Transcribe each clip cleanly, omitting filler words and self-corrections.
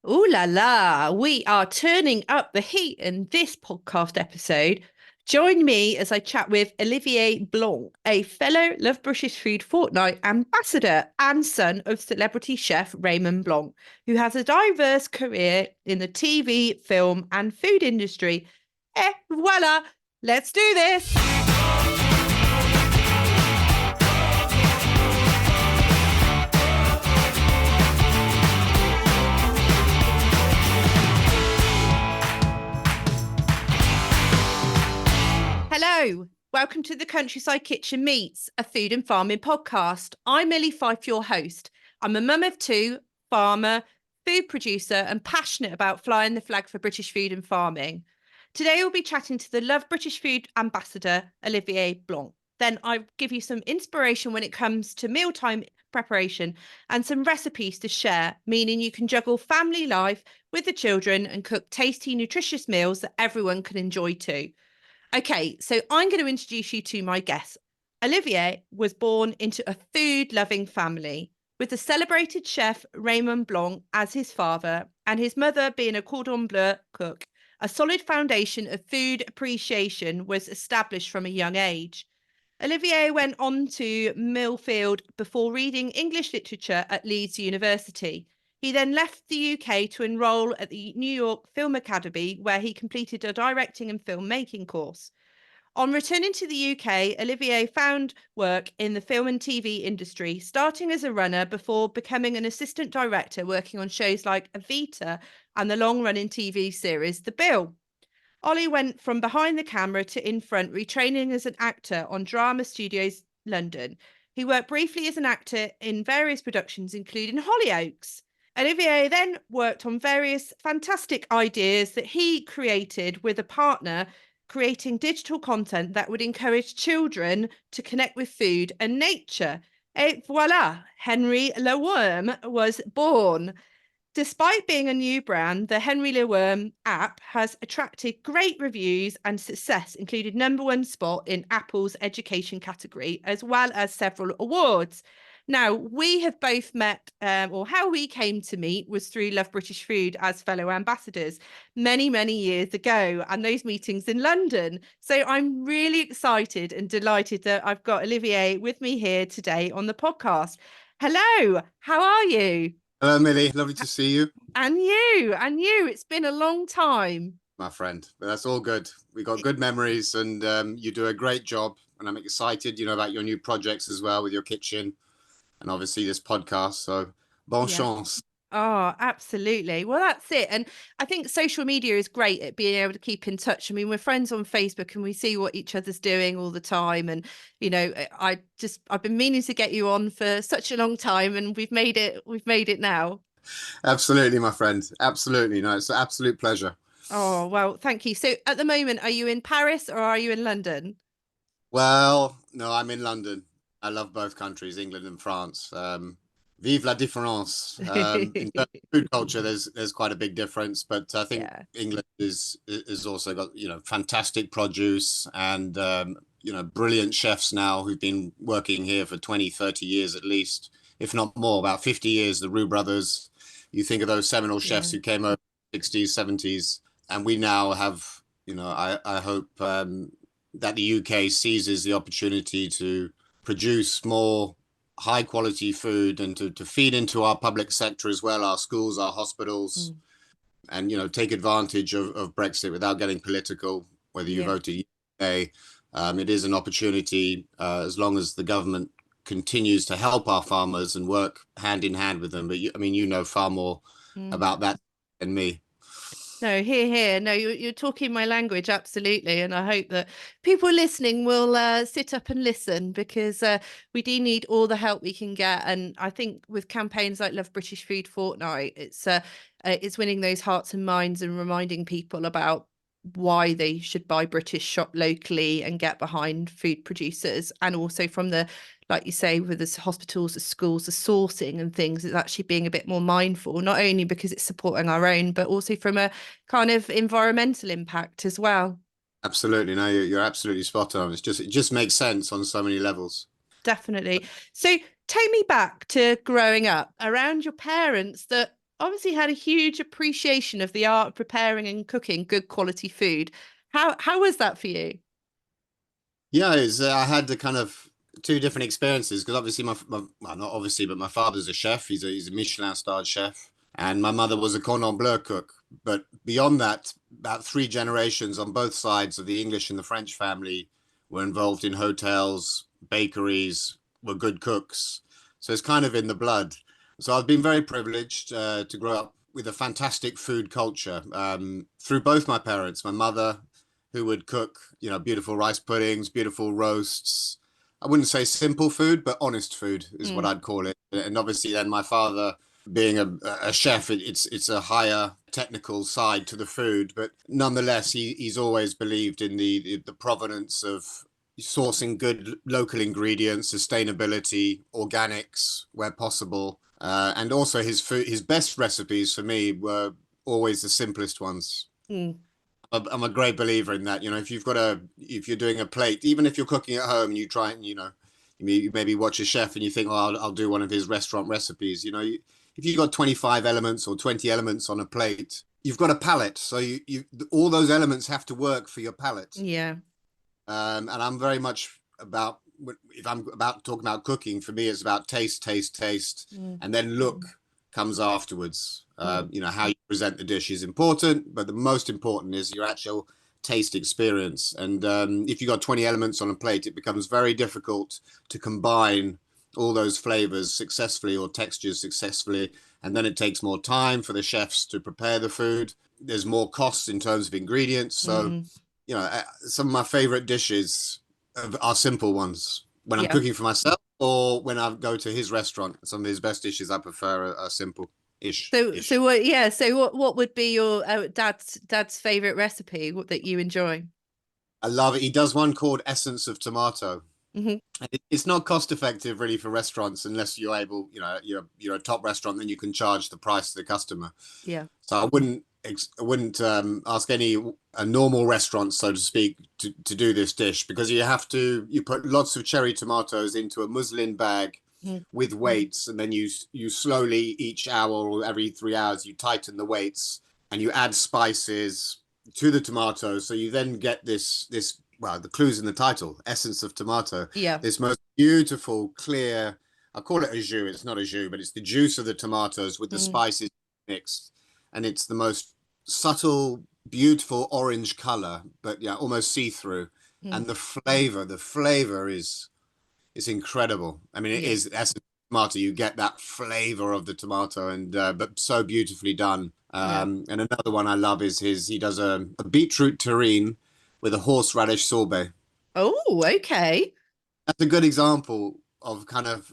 Ooh la la, we are turning up the heat in this podcast episode. Join me as I chat with Olivier Blanc, a fellow Love British Food Fortnight ambassador and son of celebrity chef Raymond Blanc, who has a diverse career in the TV, film, and food industry. Voila, let's do this. Hello, welcome to the Countryside Kitchen Meets, a food and farming podcast. I'm Milly Fyfe, your host. I'm a mum of two, farmer, food producer, and passionate about flying the flag for British food and farming. Today, we'll be chatting to the Love British Food ambassador, Olivier Blanc. Then I'll give you some inspiration when it comes to mealtime preparation and some recipes to share, meaning you can juggle family life with the children and cook tasty, nutritious meals that everyone can enjoy too. Okay, so I'm going to introduce you to my guest. Olivier was born into a food-loving family with the celebrated chef Raymond Blanc as his father and his mother being a cordon bleu cook. A solid foundation of food appreciation was established from a young age. Olivier went on to Millfield before reading English literature at Leeds University. He then left the UK to enroll at the New York Film Academy, where he completed a directing and filmmaking course. On returning to the UK, Olivier found work in the film and TV industry, starting as a runner before becoming an assistant director working on shows like Evita and the long-running TV series The Bill. Ollie went from behind the camera to in front, retraining as an actor on Drama Studios London. He worked briefly as an actor in various productions, including Hollyoaks. Olivier then worked on various fantastic ideas that he created with a partner, creating digital content that would encourage children to connect with food and nature. Et voila, Henry Le Worm was born. Despite being a new brand, the Henry Le Worm app has attracted great reviews and success, including #1 spot in Apple's education category, as well as several awards. Now, we have both met, or how we came to meet was through Love British Food as fellow ambassadors many, many years ago, and those meetings in London. So I'm really excited and delighted that I've got Olivier with me here today on the podcast. Hello, how are you? Hello, Millie. Lovely to see you. And you. It's been a long time. My friend. But that's all good. We got good memories and you do a great job. And I'm excited, about your new projects as well with your kitchen and obviously this podcast. So bon Yeah. chance. Oh, absolutely. Well, that's it. And I think social media is great at being able to keep in touch. I mean, we're friends on Facebook and we see what each other's doing all the time. And, I've been meaning to get you on for such a long time and we've made it now. Absolutely, my friend. Absolutely. No, it's an absolute pleasure. Oh, well, thank you. So at the moment, are you in Paris or are you in London? Well, no, I'm in London. I love both countries, England and France. Vive la différence. In terms of food culture, there's quite a big difference, but I think Yeah. England is also got fantastic produce and brilliant chefs now who've been working here for 20, 30 years at least, if not more, about 50 years. The Roux brothers. You think of those seminal chefs Yeah. who came over in the 60s, 70s, and we now have. I hope that the UK seizes the opportunity to produce more high quality food and to feed into our public sector as well, our schools, our hospitals, Mm. and take advantage of Brexit without getting political, whether you Yeah. voted UK. It is an opportunity as long as the government continues to help our farmers and work hand in hand with them. But you know far more Mm. about that than me. No, here. No, you're talking my language, absolutely. And I hope that people listening will sit up and listen because we do need all the help we can get. And I think with campaigns like Love British Food Fortnight, it's winning those hearts and minds and reminding people about why they should buy British, shop locally and get behind food producers. And also from the, like you say, with the hospitals, the schools, the sourcing and things, it's actually being a bit more mindful, not only because it's supporting our own, but also from a kind of environmental impact as well. Absolutely. No, you're absolutely spot on. It just makes sense on so many levels. Definitely. So take me back to growing up around your parents that obviously had a huge appreciation of the art of preparing and cooking good quality food. How was that for you? Yeah, I had the kind of two different experiences because obviously well, not obviously, but my father's a chef. He's a Michelin starred chef, and my mother was a cordon bleu cook. But beyond that, about three generations on both sides of the English and the French family were involved in hotels, bakeries, were good cooks. So it's kind of in the blood. So I've been very privileged to grow up with a fantastic food culture through both my parents. My mother, who would cook, beautiful rice puddings, beautiful roasts. I wouldn't say simple food, but honest food is what I'd call it. And obviously, then my father, being a chef, it's a higher technical side to the food, but nonetheless, he's always believed in the provenance of sourcing good local ingredients, sustainability, organics where possible, and also his best recipes for me were always the simplest ones. Mm. I'm a great believer in that. If you're doing a plate, even if you're cooking at home and you try and, you maybe watch a chef and you think, oh, I'll do one of his restaurant recipes. If you've got 25 elements or 20 elements on a plate, you've got a palate. So all those elements have to work for your palate. Yeah. And I'm very much about, if I'm about talking about cooking, for me, it's about taste, taste, taste, and then look comes afterwards. How you present the dish is important, but the most important is your actual taste experience. And if you've got 20 elements on a plate, it becomes very difficult to combine all those flavors successfully or textures successfully. And then it takes more time for the chefs to prepare the food. There's more costs in terms of ingredients. So, some of my favorite dishes are simple ones when I'm cooking for myself or when I go to his restaurant. Some of his best dishes I prefer are simple. What would be your dad's favorite recipe that you enjoy? I love it. He does one called Essence of Tomato. It's not cost effective really for restaurants unless you're able, you're a top restaurant, then you can charge the price to the customer. Yeah. So I wouldn't ask any a normal restaurant, so to speak, to do this dish, because you put lots of cherry tomatoes into a muslin bag with weights, and then you slowly, each hour or every 3 hours, you tighten the weights and you add spices to the tomatoes. So you then get this well, the clue's in the title, Essence of Tomato. Yeah. This most beautiful, clear, I call it a jus. It's not a jus, but it's the juice of the tomatoes with the spices mixed. And it's the most subtle, beautiful orange color, but yeah, almost see-through. And the flavor is incredible. I mean, it is essence of tomato. You get that flavor of the tomato, and but so beautifully done. And another one I love is he does a beetroot terrine with a horseradish sorbet. Oh, okay. That's a good example of kind of,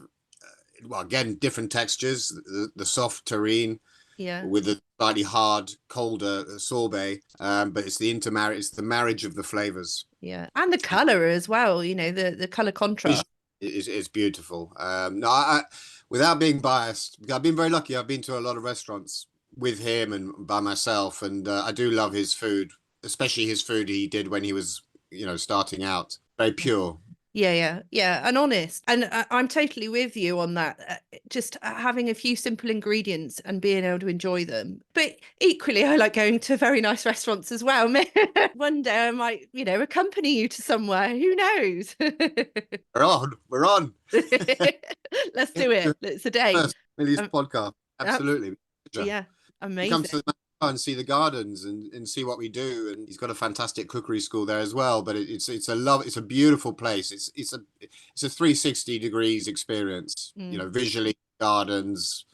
well, again, different textures. The soft terrine with the slightly hard, colder sorbet. But it's the marriage of the flavors. Yeah, and the color as well. The color contrast is beautiful. No, without being biased, I've been very lucky. I've been to a lot of restaurants with him and by myself, and I do love his food, especially his food he did when he was, starting out. Very pure. Yeah, and honest. And I'm totally with you on that. Just having a few simple ingredients and being able to enjoy them. But equally, I like going to very nice restaurants as well. One day I might, accompany you to somewhere. Who knows? We're on. Let's do it. It's a day. Milly's podcast. Absolutely. Yeah, amazing. Come to the and see the gardens and see what we do, and he's got a fantastic cookery school there as well. But it's a beautiful place. It's a 360 degrees experience. Visually, gardens,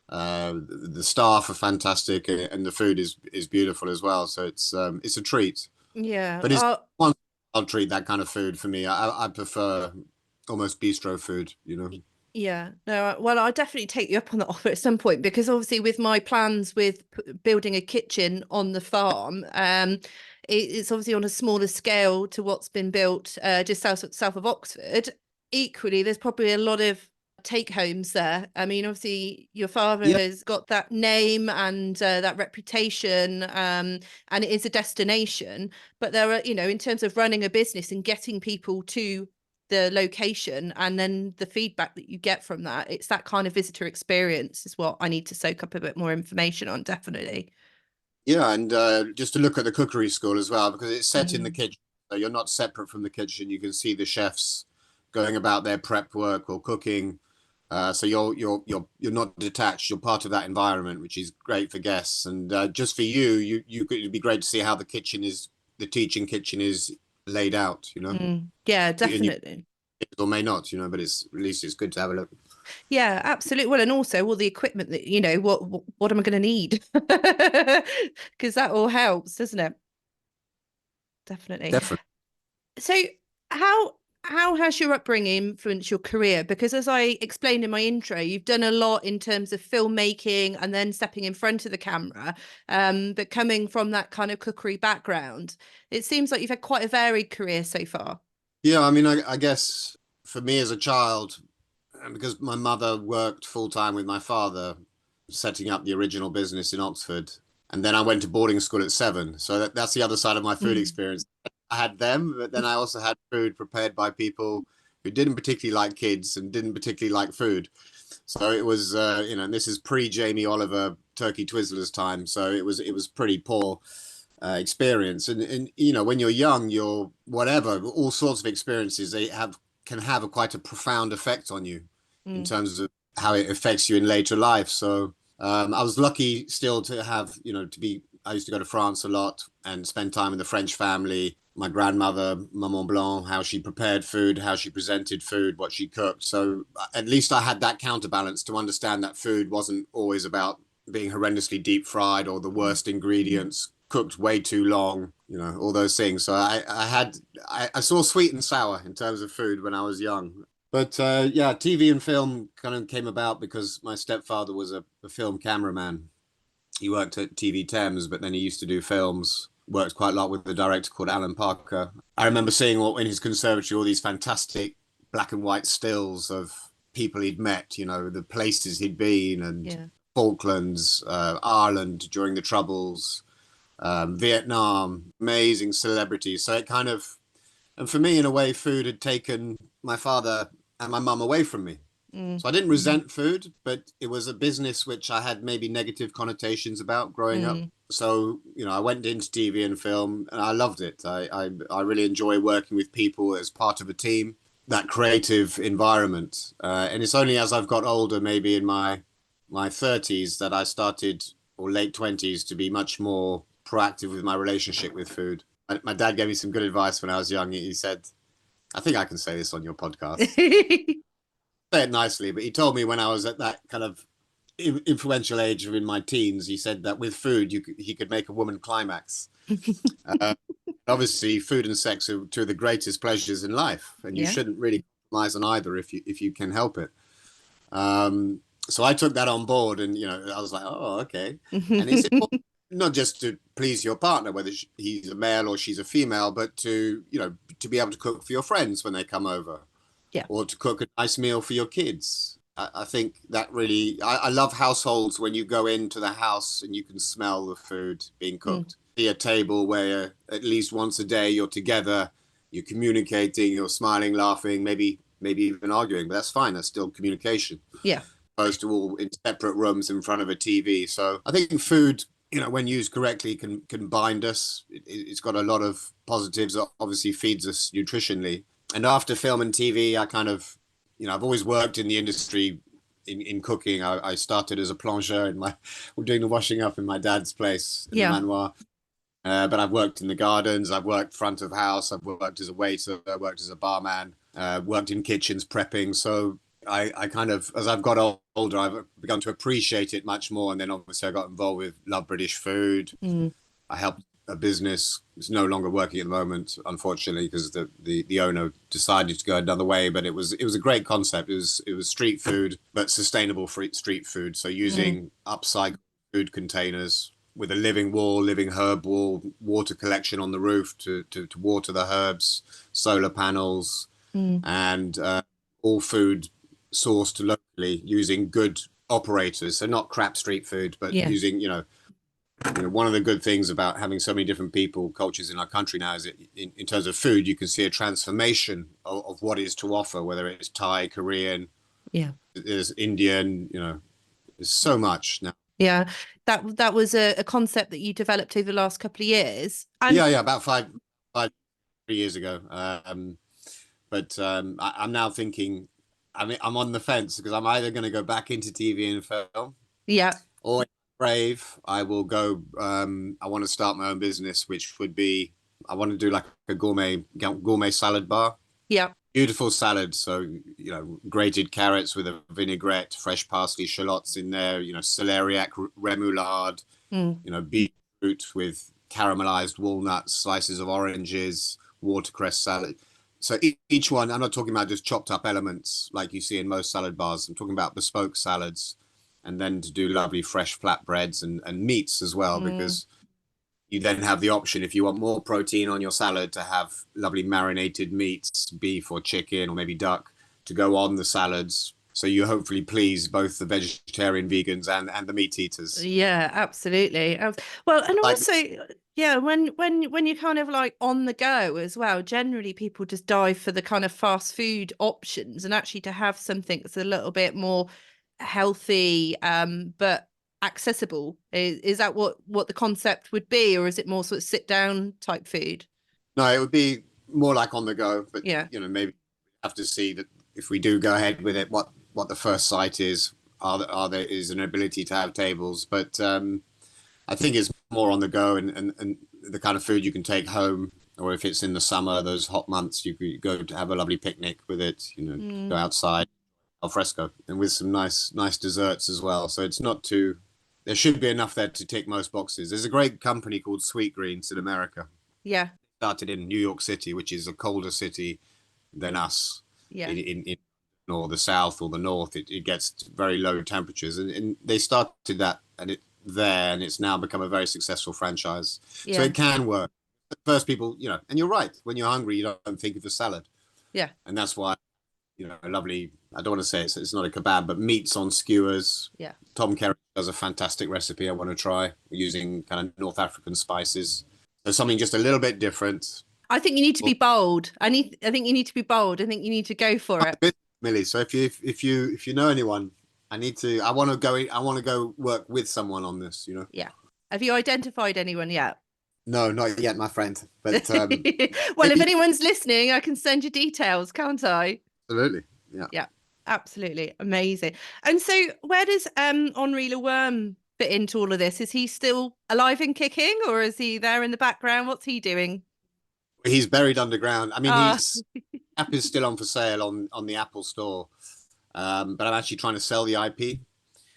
the staff are fantastic, and the food is beautiful as well. So it's a treat. Yeah, but it's one I'll treat that kind of food for me. I prefer almost bistro food. Yeah, no, well, I'll definitely take you up on that offer at some point, because obviously with my plans with building a kitchen on the farm, it's obviously on a smaller scale to what's been built just south of Oxford. Equally, there's probably a lot of take homes there. I mean, obviously your father has got that name and that reputation, and it is a destination, but there are, in terms of running a business and getting people to the location and then the feedback that you get from that. It's that kind of visitor experience is what I need to soak up a bit more information on, definitely. Yeah, and just to look at the cookery school as well, because it's set in the kitchen, so you're not separate from the kitchen. You can see the chefs going about their prep work or cooking. So you're not detached. You're part of that environment, which is great for guests. And just for it'd be great to see how the teaching kitchen is laid out. Yeah, And you definitely. or may not, but at least it's good to have a look. Yeah, absolutely. Well, and also all the equipment that, what am I going to need? Because that all helps, doesn't it? Definitely. Definitely. So how how has your upbringing influenced your career? Because as I explained in my intro, you've done a lot in terms of filmmaking and then stepping in front of the camera. But coming from that kind of cookery background, it seems like you've had quite a varied career so far. Yeah, I mean, I guess for me as a child, and because my mother worked full time with my father, setting up the original business in Oxford. And then I went to boarding school at 7. So that's the other side of my food experience. I had them, but then I also had food prepared by people who didn't particularly like kids and didn't particularly like food. So it was, and this is pre-Jamie Oliver Turkey Twizzlers time. So it was pretty poor experience. And when you're young, you're whatever, all sorts of experiences, can have quite a profound effect on you in terms of how it affects you in later life. So I was lucky still to have, I used to go to France a lot and spend time with the French family, my grandmother, Maman Blanc, how she prepared food, how she presented food, what she cooked. So at least I had that counterbalance to understand that food wasn't always about being horrendously deep fried or the worst ingredients, cooked way too long, all those things. So I saw sweet and sour in terms of food when I was young. But yeah, TV and film kind of came about because my stepfather was a film cameraman. He worked at TV Thames, but then he used to do films, worked quite a lot with a director called Alan Parker. I remember seeing in his conservatory all these fantastic black and white stills of people he'd met, the places he'd been, and Falklands, Ireland during the Troubles, Vietnam, amazing celebrities. So it kind of, and for me, in a way, food had taken my father and my mum away from me. So I didn't resent food, but it was a business which I had maybe negative connotations about growing up. So, I went into TV and film and I loved it. I really enjoy working with people as part of a team, that creative environment. And it's only as I've got older, maybe in my 30s, that I started, or late 20s, to be much more proactive with my relationship with food. My dad gave me some good advice when I was young. He said, I think I can say this on your podcast. Say it nicely, but he told me when I was at that kind of influential age of in my teens, he said that with food, he could make a woman climax. Obviously, food and sex are two of the greatest pleasures in life, and you shouldn't really compromise on either if you can help it. So I took that on board, and I was like, oh, okay. And it's important not just to please your partner, whether he's a male or she's a female, but to be able to cook for your friends when they come over, or to cook a nice meal for your kids. I think that really, I love households when you go into the house and you can smell the food being cooked. See a table where at least once a day you're together, you're communicating, you're smiling, laughing, maybe even arguing, but that's fine. That's still communication. Yeah. Opposed to all in separate rooms in front of a TV. So I think food, when used correctly, can bind us. It's got a lot of positives. It obviously feeds us nutritionally. And after film and TV, I kind of, I've always worked in the industry in cooking. I started as a plongeur doing the washing up in my dad's place in the manoir. But I've worked in the gardens. I've worked front of house. I've worked as a waiter. I worked as a barman. Worked in kitchens prepping. So I kind of, as I've got older, I've begun to appreciate it much more. And then obviously I got involved with Love British Food. I helped a business. It's no longer working at the moment, unfortunately, because the owner decided to go another way. But it was a great concept. It was street food, but sustainable street food. So using upcycled food containers with a living herb wall, water collection on the roof to water the herbs, solar panels, and all food sourced locally using good operators. So not crap street food, but using, one of the good things about having so many different people, cultures in our country now is in terms of food, you can see a transformation of what is to offer, whether it's Thai, Korean, Yeah. there's Indian, there's so much now. Yeah. That was a concept that you developed over the last couple of years. And Yeah, about 3 years ago. But I'm now thinking, I mean, I'm on the fence because I'm either going to go back into TV and film, yeah. or brave, I will go. I want to start my own business, which would be, I want to do like a gourmet salad bar. Yeah. Beautiful salad. So, grated carrots with a vinaigrette, fresh parsley, shallots in there, celeriac, remoulade, beetroot with caramelized walnuts, slices of oranges, watercress salad. So each one, I'm not talking about just chopped up elements like you see in most salad bars. I'm talking about bespoke salads, and then to do lovely fresh flatbreads and meats as well, because you then have the option, if you want more protein on your salad, to have lovely marinated meats, beef or chicken or maybe duck, to go on the salads. So you hopefully please both the vegetarian vegans and the meat eaters. Yeah, absolutely. Well, and Like, also, yeah, when you're kind of like on the go as well, generally people just dive for the kind of fast food options, and actually to have something that's a little bit more healthy, but accessible. Is that what the concept would be, or is it more sort of sit down type food? no, it would be more like on the go, but Yeah. maybe have to see that if we do go ahead with it, what the first site is. There is an ability to have tables, but I think it's more on the go, and the kind of food you can take home, or if it's in the summer, those hot months, you could go to have a lovely picnic with it, go outside al fresco, and with some nice desserts as well. So it's not too, there should be enough there to tick most boxes. There's a great company called Sweet Greens in America. Yeah. Started in New York City, which is a colder city than us. Yeah. In or the south or the north, it gets very low temperatures, and they started that and it's now become a very successful franchise. Yeah. So it can work. First, people, and you're right, when you're hungry, you don't think of a salad. Yeah. And that's why, a lovely, I don't want to say it's not a kebab, but meats on skewers. Yeah. Tom Kerry does a fantastic recipe I want to try, using kind of North African spices. So something just a little bit different. I think you need to be bold. I think you need to be bold. I think you need to go for it. Milly, so if you know anyone, I want to go work with someone on this, Yeah. Have you identified anyone yet? No, not yet, my friend. But well, if anyone's listening, I can send you details, can't I? Absolutely. Yeah. Yeah, absolutely. Amazing. And so where does Henri Le Worm fit into all of this? Is he still alive and kicking, or is he there in the background? What's he doing? He's buried underground. I mean, his app is still on for sale on the Apple Store. But I'm actually trying to sell the IP,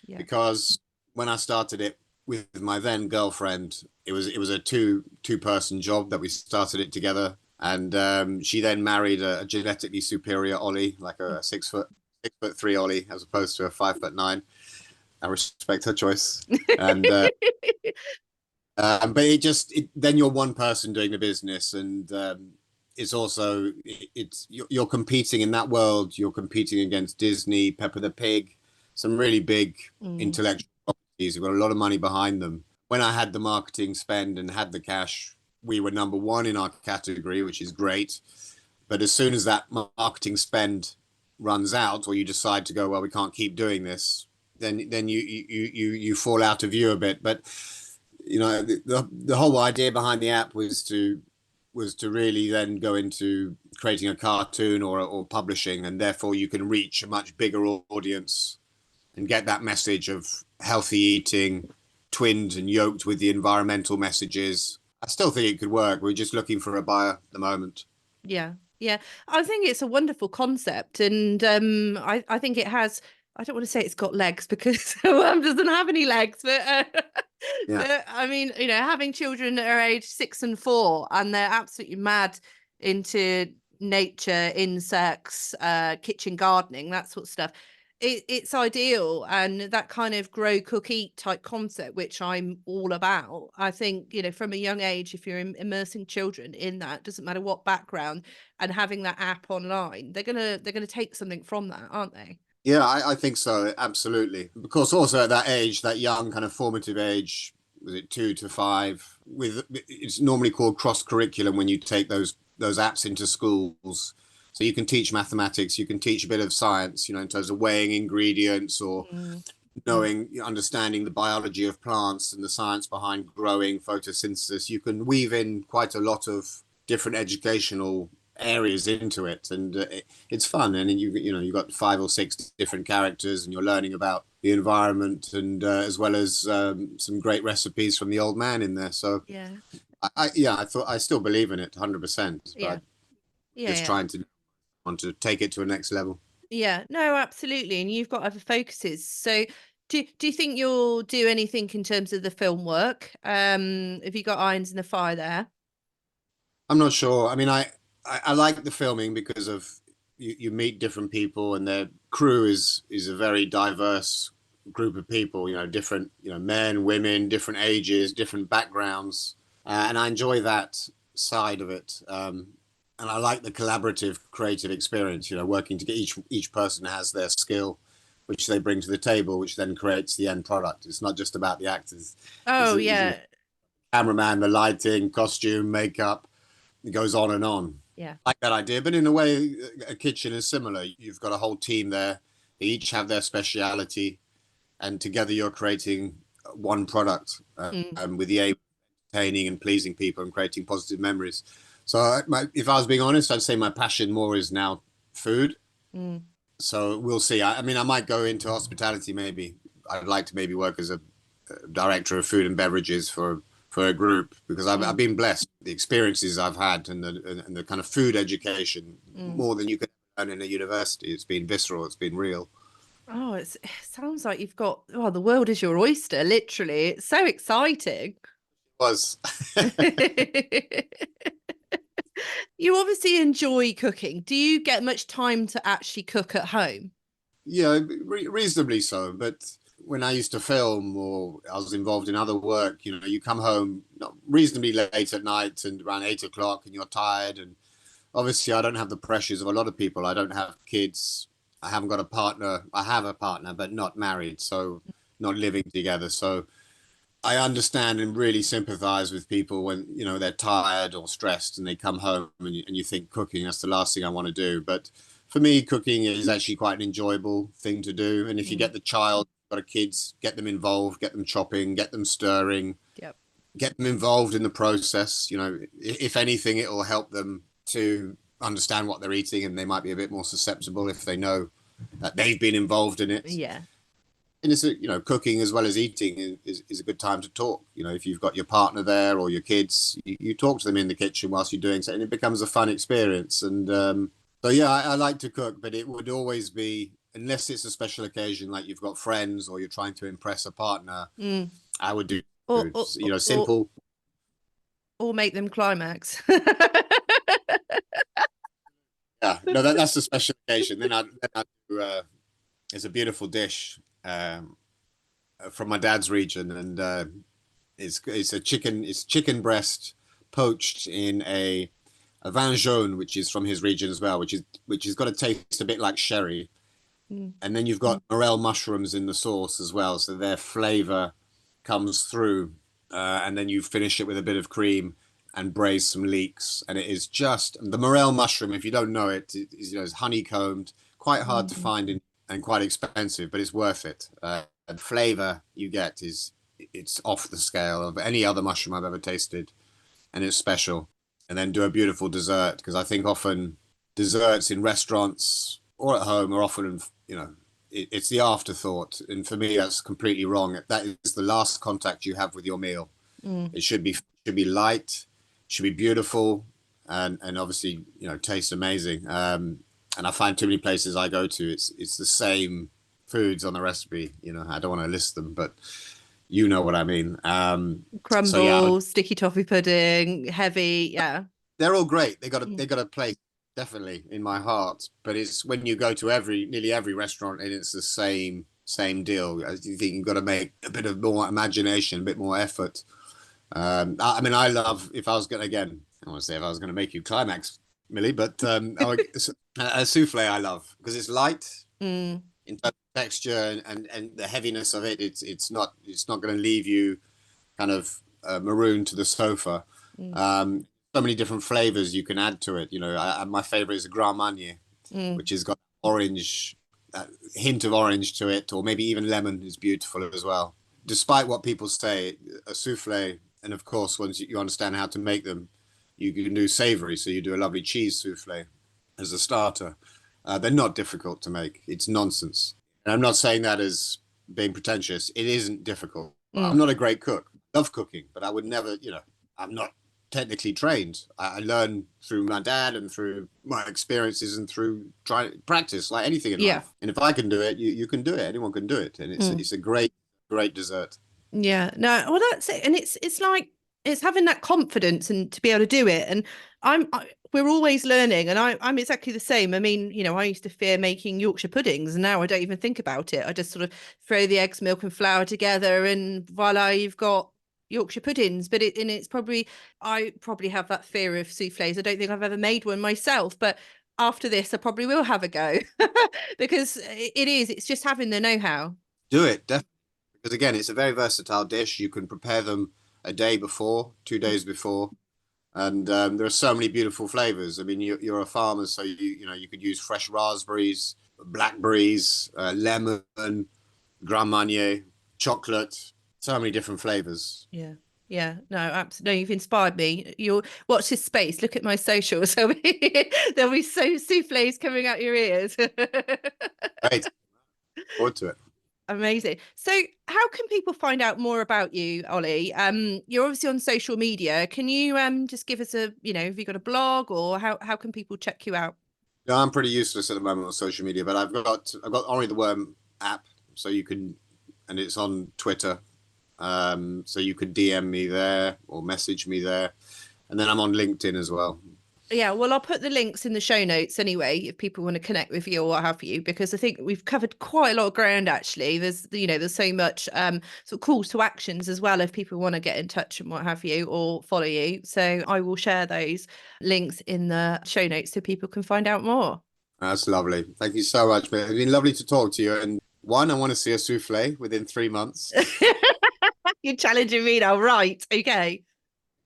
because when I started it with my then girlfriend, it was a two-person job that we started it together. And she then married a genetically superior Ollie, like a 6'3" Ollie, as opposed to a 5'9". I respect her choice. And but then you're one person doing the business, and it's also you're competing in that world. You're competing against Disney, Peppa the Pig, some really big intellectual properties. You've got a lot of money behind them. When I had the marketing spend and had the cash, we were number one in our category, which is great. But as soon as that marketing spend runs out, or you decide to go, well, we can't keep doing this, then you fall out of view a bit. But the whole idea behind the app was to really then go into creating a cartoon or publishing, and therefore you can reach a much bigger audience and get that message of healthy eating twinned and yoked with the environmental messages. I still think it could work. We're just looking for a buyer at the moment. Yeah. I think it's a wonderful concept, and I think it has. I don't want to say it's got legs, because worm doesn't have any legs, but I mean, having children that are age 6 and 4, and they're absolutely mad into nature, insects, kitchen gardening, that sort of stuff. It's ideal, and that kind of grow, cook, eat type concept, which I'm all about. I think, from a young age, if you're immersing children in that, doesn't matter what background, and having that app online, they're gonna take something from that, aren't they? Yeah, I think so. Absolutely. Of course, also at that age, that young kind of formative age, was it 2 to 5? With it's normally called cross curriculum when you take those apps into schools. So you can teach mathematics, you can teach a bit of science, in terms of weighing ingredients or knowing, understanding the biology of plants and the science behind growing, photosynthesis. You can weave in quite a lot of different educational areas into it, and it's fun. And you've got 5 or 6 different characters, and you're learning about the environment, and as well as some great recipes from the old man in there. So I still believe in it 100%, but just trying to want to take it to a next level. Yeah, no, absolutely. And you've got other focuses. So do you think you'll do anything in terms of the film work? Have you got irons in the fire there? I'm not sure. I mean, I like the filming because of you meet different people, and their crew is a very diverse group of people, different, men, women, different ages, different backgrounds. And I enjoy that side of it. And I like the collaborative, creative experience, working to get each person has their skill, which they bring to the table, which then creates the end product. It's not just about the actors. Oh, it's cameraman, the lighting, costume, makeup, it goes on and on. Yeah. I like that idea. But in a way, a kitchen is similar. You've got a whole team there. They each have their speciality, and together you're creating one product with the aim of entertaining and pleasing people and creating positive memories. So if I was being honest, I'd say my passion more is now food. So we'll see. I mean, I might go into hospitality maybe. I'd like to maybe work as a director of food and beverages for a group, because I've been blessed. The experiences I've had and the kind of food education, more than you can learn in a university. It's been visceral. It's been real. Oh, it sounds like you've got, the world is your oyster, literally. It's so exciting. It was. You obviously enjoy cooking. Do you get much time to actually cook at home? Yeah, reasonably so. But when I used to film, or I was involved in other work, you come home reasonably late at night and around 8 o'clock, and you're tired. And obviously, I don't have the pressures of a lot of people. I don't have kids. I haven't got a partner. I have a partner, but not married, so not living together. So I understand and really sympathize with people when, they're tired or stressed and they come home, and you think cooking, that's the last thing I want to do. But for me, cooking is actually quite an enjoyable thing to do. And if you get the child, got a kids, get them involved, get them chopping, get them stirring, get them involved in the process. If anything, it will help them to understand what they're eating, and they might be a bit more susceptible if they know that they've been involved in it. Yeah. And it's cooking as well as eating is a good time to talk. If you've got your partner there or your kids, you talk to them in the kitchen whilst you're doing something, and it becomes a fun experience. And so yeah, I like to cook, but it would always be, unless it's a special occasion, like you've got friends or you're trying to impress a partner, I would do food, simple. Or make them climax. Yeah, no, that's a special occasion. Then I do. It's a beautiful dish from my dad's region, and it's chicken breast poached in a vin jaune, which is from his region as well, which has got a taste a bit like sherry. And then you've got morel mushrooms in the sauce as well, so their flavor comes through, and then you finish it with a bit of cream and braise some leeks, and it is just the morel mushroom. If you don't know it, it's honeycombed, quite hard to find and quite expensive, but it's worth it. The flavor you get it's off the scale of any other mushroom I've ever tasted, and it's special. And then do a beautiful dessert, because I think often desserts in restaurants or at home are often, it's the afterthought. And for me, that's completely wrong. That is the last contact you have with your meal. It should be light, should be beautiful, and obviously, taste amazing. And I find too many places I go to, it's the same foods on the recipe. I don't want to list them, but you know what I mean. Crumble, so yeah, sticky toffee pudding, heavy, yeah. They're all great. They got a place definitely in my heart. But it's when you go to nearly every restaurant, and it's the same deal. I think you've got to make a bit of more imagination, a bit more effort. I mean, I love, if I was going to make you climax, Milly, but a souffle I love, because it's light in terms of texture and the heaviness of it. It's not going to leave you kind of maroon to the sofa. Mm. So many different flavors you can add to it. You know, my favorite is a Grand Marnier, Mm. which has got orange, hint of orange to it, or maybe even lemon is beautiful as well. Despite what people say, a souffle, and of course, once you understand how to make them, you can do savory. So you do a lovely cheese souffle as a starter. They're not difficult to make. It's nonsense. And I'm not saying that as being pretentious. It isn't difficult. I'm Mm. not a great cook. I love cooking, but I would never, you know, I'm not technically trained. I learn through my dad and through my experiences and through trying practice, like anything in Yeah. life. And if I can do it, you can do it. Anyone can do it. And Mm. it's a great dessert. Yeah, no, well, that's it. And it's like it's having that confidence and to be able to do it. And we're always learning, and I'm exactly the same. I mean, you know, I used to fear making Yorkshire puddings, and now I don't even think about it. I just sort of throw the eggs, milk, and flour together, and voila, you've got Yorkshire puddings. But it's probably I probably have that fear of souffles. I don't think I've ever made one myself, but after this, I probably will have a go because it's just having the know-how. Do it, definitely. Because again, it's a very versatile dish. You can prepare them a day before, 2 days before, and there are so many beautiful flavors. I mean, you're a farmer, so you know you could use fresh raspberries, blackberries, lemon, Grand Marnier, chocolate, so many different flavors. Yeah. Yeah, no, absolutely. No, you've inspired me. You'll watch this space. Look at my socials. There'll be so souffles coming out your ears. Great, forward to it. Amazing. So, how can people find out more about you, Ollie? You're obviously on social media. Can you just give us a, you know, have you got a blog, or how can people check you out? No, I'm pretty useless at the moment on social media, but I've got Henri the Worm app, so you can, and it's on Twitter. So you could DM me there or message me there. And then I'm on LinkedIn as well. Yeah, well, I'll put the links in the show notes anyway, if people want to connect with you or what have you, because I think we've covered quite a lot of ground actually. There's so much sort of calls to actions as well if people want to get in touch and what have you or follow you. So I will share those links in the show notes so people can find out more. That's lovely. Thank you so much, mate. It's been lovely to talk to you. And one, I want to see a souffle within 3 months. You're challenging me now, right? Okay.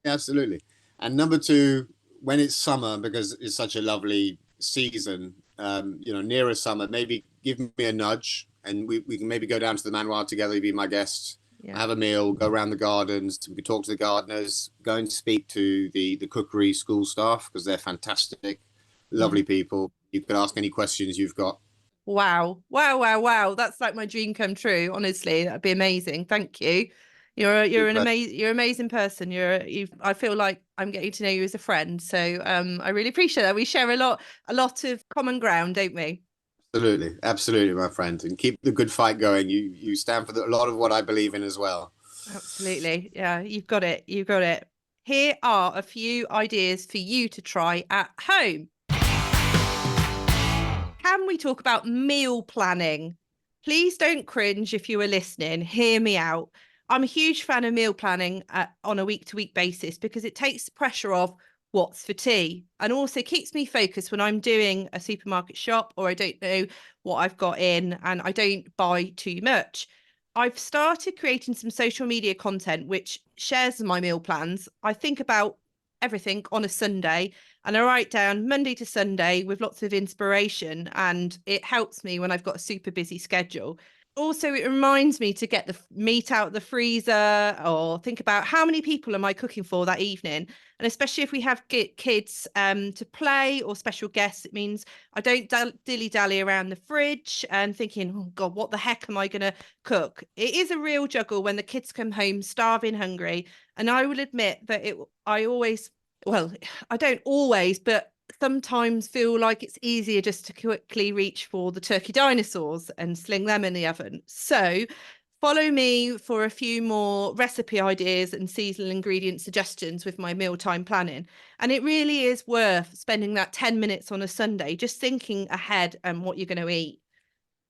Absolutely. And number two, when it's summer, because it's such a lovely season, you know, nearer summer, maybe give me a nudge and we can maybe go down to the manoir together, you be my guest, Yeah. have a meal, go around the gardens, we can talk to the gardeners, go and speak to the cookery school staff because they're fantastic, lovely people. You can ask any questions you've got. Wow. Wow, wow, wow. That's like my dream come true. Honestly, that'd be amazing. Thank you. You're an amazing person. I feel like I'm getting to know you as a friend. So I really appreciate that. We share a lot of common ground, don't we? Absolutely, my friend. And keep the good fight going. You stand for a lot of what I believe in as well. Absolutely. Yeah, you've got it. You've got it. Here are a few ideas for you to try at home. Can we talk about meal planning? Please don't cringe if you are listening. Hear me out. I'm a huge fan of meal planning on a week-to-week basis because it takes the pressure off what's for tea and also keeps me focused when I'm doing a supermarket shop or I don't know what I've got in and I don't buy too much. I've started creating some social media content which shares my meal plans. I think about everything on a Sunday and I write down Monday to Sunday with lots of inspiration and it helps me when I've got a super busy schedule. Also, it reminds me to get the meat out of the freezer or think about how many people am I cooking for that evening. And especially if we have kids to play or special guests, it means I don't dilly-dally around the fridge and thinking, oh God, what the heck am I going to cook? It is a real juggle when the kids come home starving, hungry. And I will admit that I don't always, but sometimes feel like it's easier just to quickly reach for the turkey dinosaurs and sling them in the oven. So follow me for a few more recipe ideas and seasonal ingredient suggestions with my mealtime planning. And it really is worth spending that 10 minutes on a Sunday, just thinking ahead and what you're going to eat.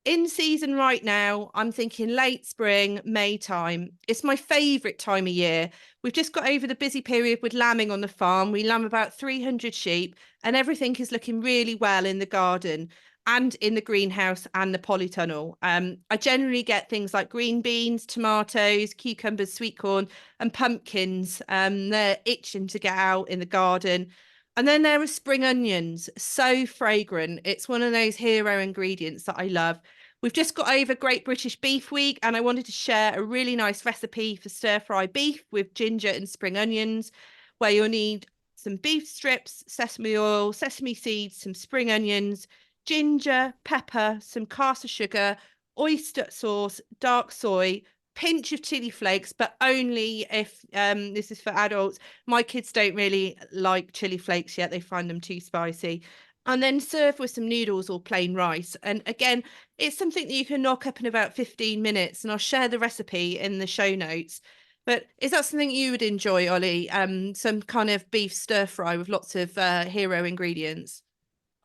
In season right now, I'm thinking late spring, May time. It's my favourite time of year. We've just got over the busy period with lambing on the farm. We lamb about 300 sheep and everything is looking really well in the garden. and in the greenhouse and the polytunnel. I generally get things like green beans, tomatoes, cucumbers, sweet corn, and pumpkins. They're itching to get out in the garden. And then there are spring onions, so fragrant. It's one of those hero ingredients that I love. We've just got over Great British Beef Week, and I wanted to share a really nice recipe for stir-fry beef with ginger and spring onions, where you'll need some beef strips, sesame oil, sesame seeds, some spring onions, ginger, pepper, some caster sugar, oyster sauce, dark soy, pinch of chili flakes, but only if this is for adults. My kids don't really like chili flakes yet. They find them too spicy. And then serve with some noodles or plain rice. And again, it's something that you can knock up in about 15 minutes. And I'll share the recipe in the show notes. But is that something you would enjoy, Ollie? Some kind of beef stir fry with lots of hero ingredients?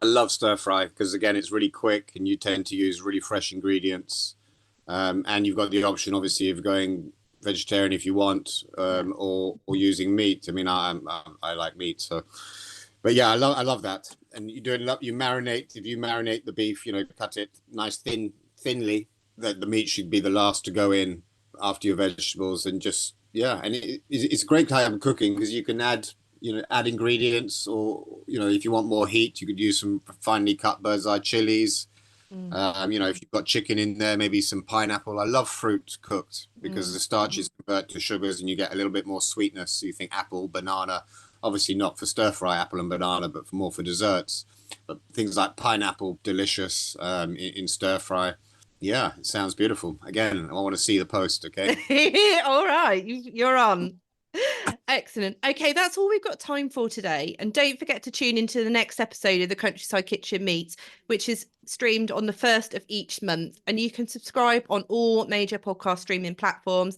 I love stir fry because, again, it's really quick and you tend to use really fresh ingredients. And you've got the option, obviously, of going vegetarian if you want, or using meat. I mean, I like meat, so. But yeah, I love that. And you marinate. If you marinate the beef, cut it nice thinly. That the meat should be the last to go in after your vegetables, and just and it's a great type of cooking because you can add ingredients, or if you want more heat, you could use some finely cut bird's eye chilies. If you've got chicken in there, maybe some pineapple. I love fruit cooked because the starches convert to sugars and you get a little bit more sweetness. So you think apple, banana, obviously not for stir fry apple and banana, but more for desserts. But things like pineapple, delicious in stir fry. Yeah, it sounds beautiful. Again, I want to see the post, okay? All right, you're on. Excellent. Okay, that's all we've got time for today. And don't forget to tune into the next episode of the Countryside Kitchen Meets, which is streamed on the 1st of each month. And you can subscribe on all major podcast streaming platforms.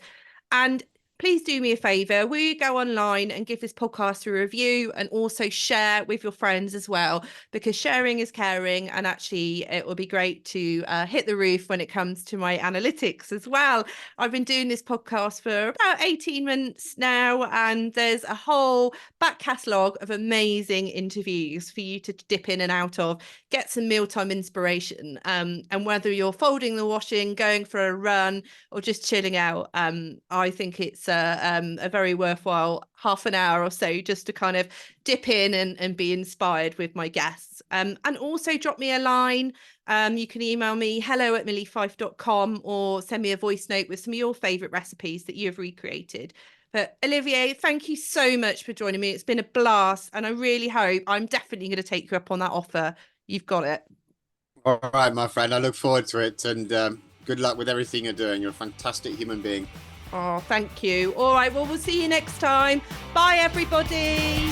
And please do me a favour. Will you go online and give this podcast a review and also share with your friends as well? Because sharing is caring, and actually it will be great to hit the roof when it comes to my analytics as well. I've been doing this podcast for about 18 months now, and there's a whole back catalogue of amazing interviews for you to dip in and out of, get some mealtime inspiration. And whether you're folding the washing, going for a run, or just chilling out, I think it's a very worthwhile half an hour or so just to kind of dip in and be inspired with my guests. And also drop me a line. You can email me hello@millyfyfe.com or send me a voice note with some of your favourite recipes that you've recreated. But Olivier, thank you so much for joining me. It's been a blast, and I really hope I'm definitely going to take you up on that offer. You've got it. All right, my friend. I look forward to it, and good luck with everything you're doing. You're a fantastic human being. Oh, thank you. All right, well, we'll see you next time. Bye, everybody.